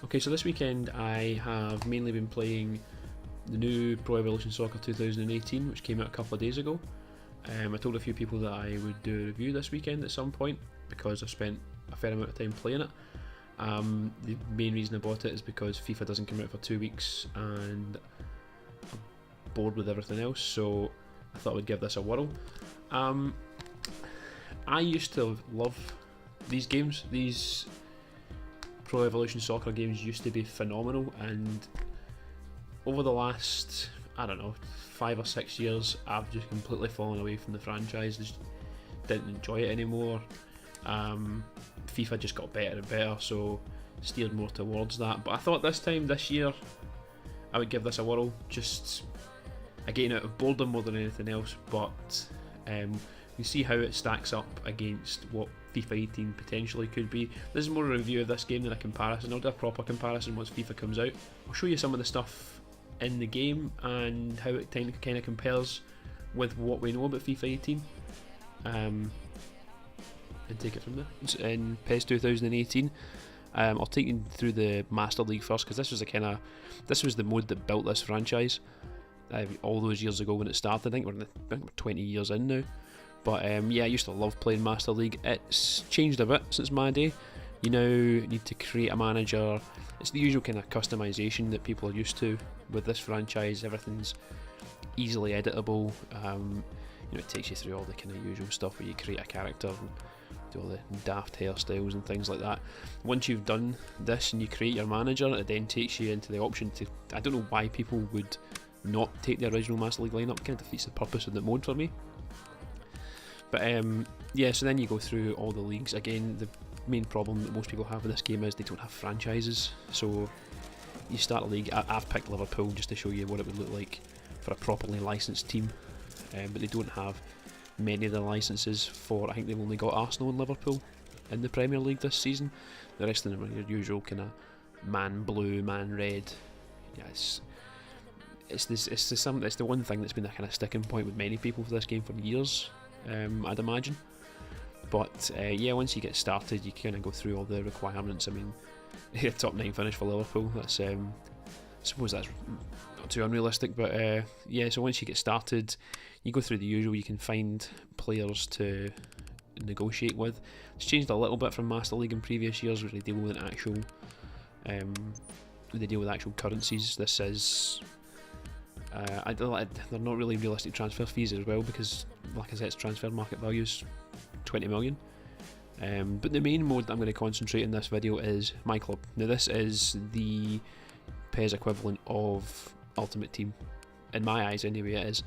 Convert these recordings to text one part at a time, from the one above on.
Okay, so this weekend I have mainly been playing the new Pro Evolution Soccer 2018, which came out a couple of days ago. I told a few people that I would do a review this weekend at some point because I've spent a fair amount of time playing it. The main reason I bought it is because FIFA doesn't come out for 2 weeks and I'm bored with everything else, so I thought I would give this a whirl. I used to love these games. These Pro Evolution Soccer games used to be phenomenal, and over the last, I don't know, 5 or 6 years, I've just completely fallen away from the franchise. Just didn't enjoy it anymore. FIFA just got better and better, so steered more towards that. But I thought this year, I would give this a whirl. Just again out of boredom more than anything else. But you see how it stacks up against what FIFA 18 potentially could be. This is more a review of this game than a comparison. I'll do a proper comparison once FIFA comes out. I'll show you some of the stuff in the game and how it kind of compares with what we know about FIFA 18. And take it from there. In PES 2018, I'll take you through the Master League first, because this was the mode that built this franchise all those years ago when it started. I think we're 20 years in now. But yeah, I used to love playing Master League. It's changed a bit since my day. You now need to create a manager. It's the usual kind of customization that people are used to with this franchise. Everything's easily editable. It takes you through all the kind of usual stuff where you create a character and do all the daft hairstyles and things like that. Once you've done this and you create your manager, it then takes you into the option to, I don't know why people would not take the original Master League lineup. It kind of defeats the purpose of the mode for me. But yeah, so then you go through all the leagues. Again, the main problem that most people have with this game is they don't have franchises. So you start a league. I've picked Liverpool just to show you what it would look like for a properly licensed team, but they don't have many of the licenses for, I think they've only got Arsenal and Liverpool in the Premier League this season. The rest of them are your usual kind of man blue, man red. Yeah, it's the one thing that's been a kind of sticking point with many people for this game for years, I'd imagine. But yeah, once you get started, you kind of go through all the requirements. I mean, top 9 finish for Liverpool. That's I suppose that's not too unrealistic, but yeah. So once you get started, you go through the usual. You can find players to negotiate with. It's changed a little bit from Master League in previous years, where they deal with actual currencies. This is they're not really realistic transfer fees as well, because, like I said, its transfer market value is 20 million. But the main mode that I'm going to concentrate in this video is My Club. Now, this is the PES equivalent of Ultimate Team. In my eyes, anyway, it is.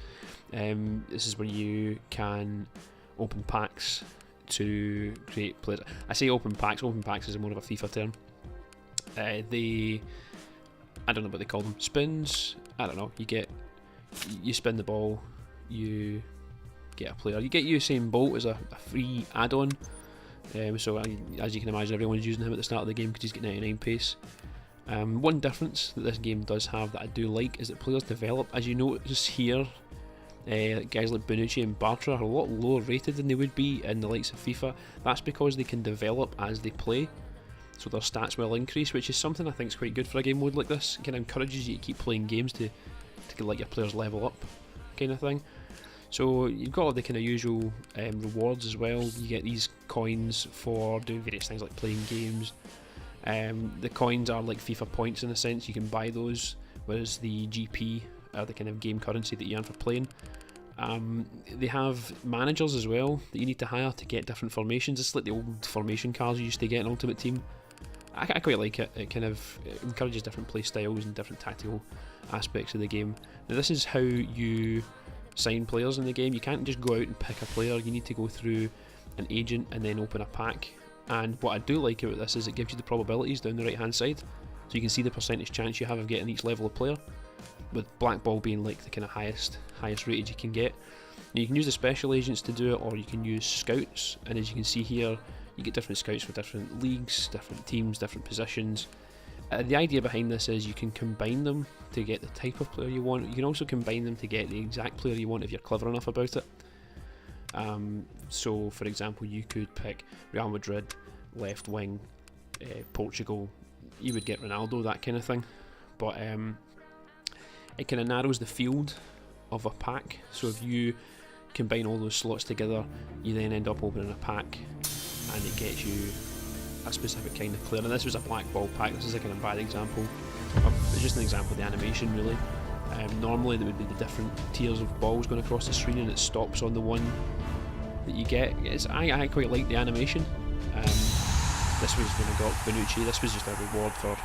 This is where you can open packs to create players. I say open packs. Open packs is more of a FIFA term. I don't know what they call them. Spins. I don't know. You spin the ball. You get a player. You get Usain Bolt as a free add-on. So as you can imagine, everyone's using him at the start of the game because he's got 99 pace. One difference that this game does have that I do like is that players develop. As you notice here, guys like Bonucci and Bartra are a lot lower rated than they would be in the likes of FIFA. That's because they can develop as they play, so their stats will increase, which is something I think is quite good for a game mode like this. It kind of encourages you to keep playing games to let your players level up, kind of thing. So you've got all the kind of usual rewards as well. You get these coins for doing various things like playing games. The coins are like FIFA points in a sense. You can buy those, whereas the GP are the kind of game currency that you earn for playing. They have managers as well that you need to hire to get different formations. It's like the old formation cards you used to get in Ultimate Team. I quite like it. It encourages different play styles and different tactical aspects of the game. Now, this is how you sign players in the game. You can't just go out and pick a player. You need to go through an agent and then open a pack. And what I do like about this is it gives you the probabilities down the right hand side, so you can see the percentage chance you have of getting each level of player, with Black Ball being like the kind of highest rated you can get. Now, you can use the special agents to do it, or you can use scouts, and as you can see here, you get different scouts for different leagues, different teams, different positions. The idea behind this is you can combine them to get the type of player you want. You can also combine them to get the exact player you want if you're clever enough about it. So for example, you could pick Real Madrid, left wing, Portugal, you would get Ronaldo, that kind of thing. But it kind of narrows the field of a pack. So if you combine all those slots together, you then end up opening a pack, and it gets you a specific kind of player. And this was a black ball pack. This is a kind of bad example. It's just an example of the animation, really. Normally there would be the different tiers of balls going across the screen, and it stops on the one that you get. I quite like the animation. This was when I got Bonucci. This was just a reward for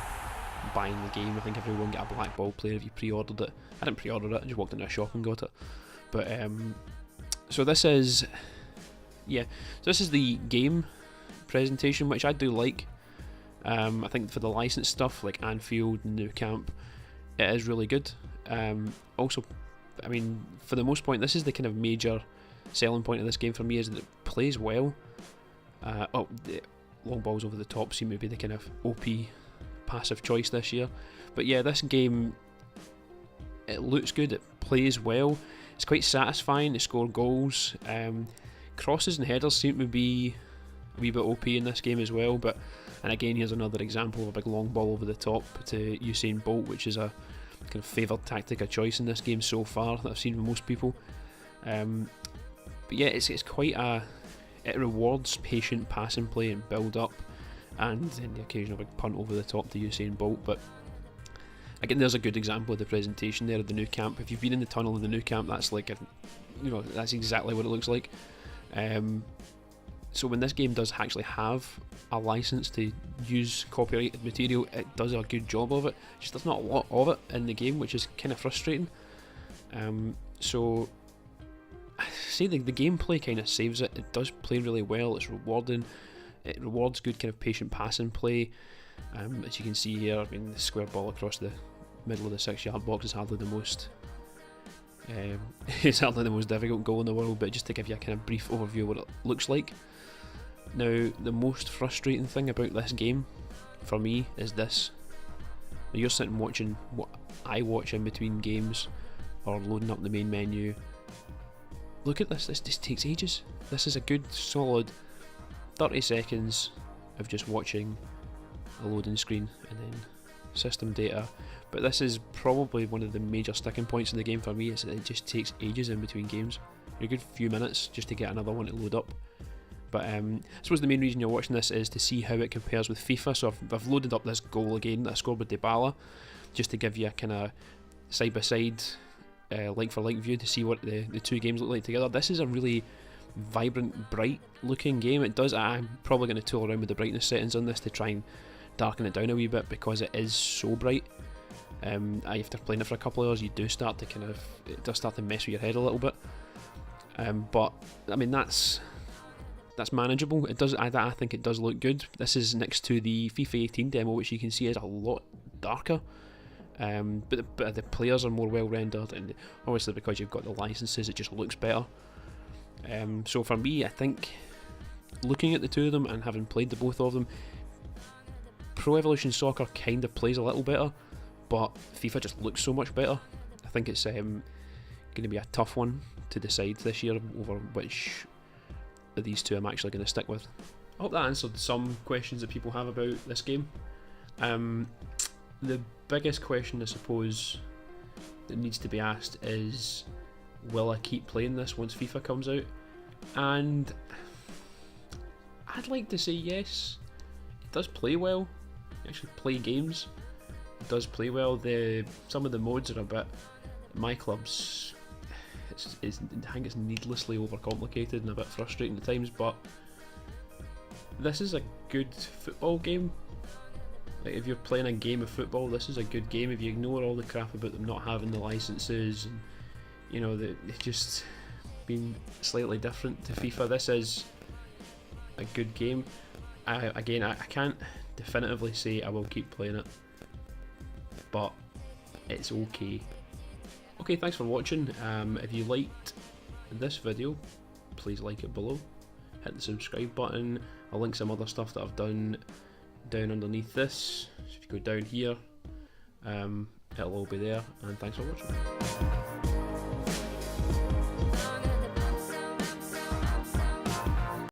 buying the game. I think everyone got a black ball player if you pre-ordered it. I didn't pre-order it, I just walked into a shop and got it. But so this is the game presentation, which I do like. I think for the licensed stuff like Anfield and Nou Camp, it is really good. Also, I mean, for the most part, this is the kind of major selling point of this game for me, is that it plays well. The long balls over the top seem to be the kind of OP passive choice this year. But yeah, this game, it looks good, it plays well, it's quite satisfying to score goals. Crosses and headers seem to be a wee bit OP in this game as well. And again, here's another example of a big long ball over the top to Usain Bolt, which is a kind of favoured tactic of choice in this game so far that I've seen from most people. But yeah, it's quite it rewards patient passing play and build up, and then the occasional big punt over the top to Usain Bolt. But again, there's a good example of the presentation there of the Nou Camp. If you've been in the tunnel of the Nou Camp, that's like that's exactly what it looks like. So when this game does actually have a license to use copyrighted material, it does a good job of it. Just there's not a lot of it in the game, which is kind of frustrating. So I say the gameplay kind of saves it. It does play really well. It's rewarding. It rewards good kind of patient passing play. As you can see here, I mean, the square ball across the middle of the 6-yard box is hardly the most. It's hardly the most difficult goal in the world, but just to give you a kind of brief overview of what it looks like. Now, the most frustrating thing about this game, for me, is this. Now, you're sitting watching what I watch in between games, or loading up the main menu. Look at this takes ages. This is a good, solid 30 seconds of just watching a loading screen and then system data. But this is probably one of the major sticking points in the game for me, is that it just takes ages in between games. A good few minutes just to get another one to load up. But I suppose the main reason you're watching this is to see how it compares with FIFA. So I've loaded up this goal again that I scored with Dybala, just to give you a kind of side-by-side, like-for-like view to see what the two games look like together. This is a really vibrant, bright-looking game. I'm probably going to tool around with the brightness settings on this to try and darken it down a wee bit, because it is so bright. After playing it for a couple of hours, it does start to mess with your head a little bit. But I mean, that's manageable. It does. I think it does look good. This is next to the FIFA 18 demo, which you can see is a lot darker. But the players are more well rendered, and obviously because you've got the licenses, it just looks better. So for me, I think looking at the two of them and having played the both of them, Pro Evolution Soccer kind of plays a little better, but FIFA just looks so much better. I think it's going to be a tough one to decide this year over which of these two I'm actually going to stick with. I hope that answered some questions that people have about this game. The biggest question, I suppose, that needs to be asked is, will I keep playing this once FIFA comes out? And I'd like to say yes. It does play well. You actually play games. It does play well. Some of the modes are a bit, my club's, I think it's needlessly overcomplicated and a bit frustrating at times, but this is a good football game. Like, if you're playing a game of football, this is a good game. If you ignore all the crap about them not having the licenses and they've just been slightly different to FIFA, this is a good game. I can't definitively say I will keep playing it, but it's okay. Okay, thanks for watching. If you liked this video, please like it below. Hit the subscribe button. I'll link some other stuff that I've done down underneath this. So if you go down here, it'll all be there. And thanks for watching.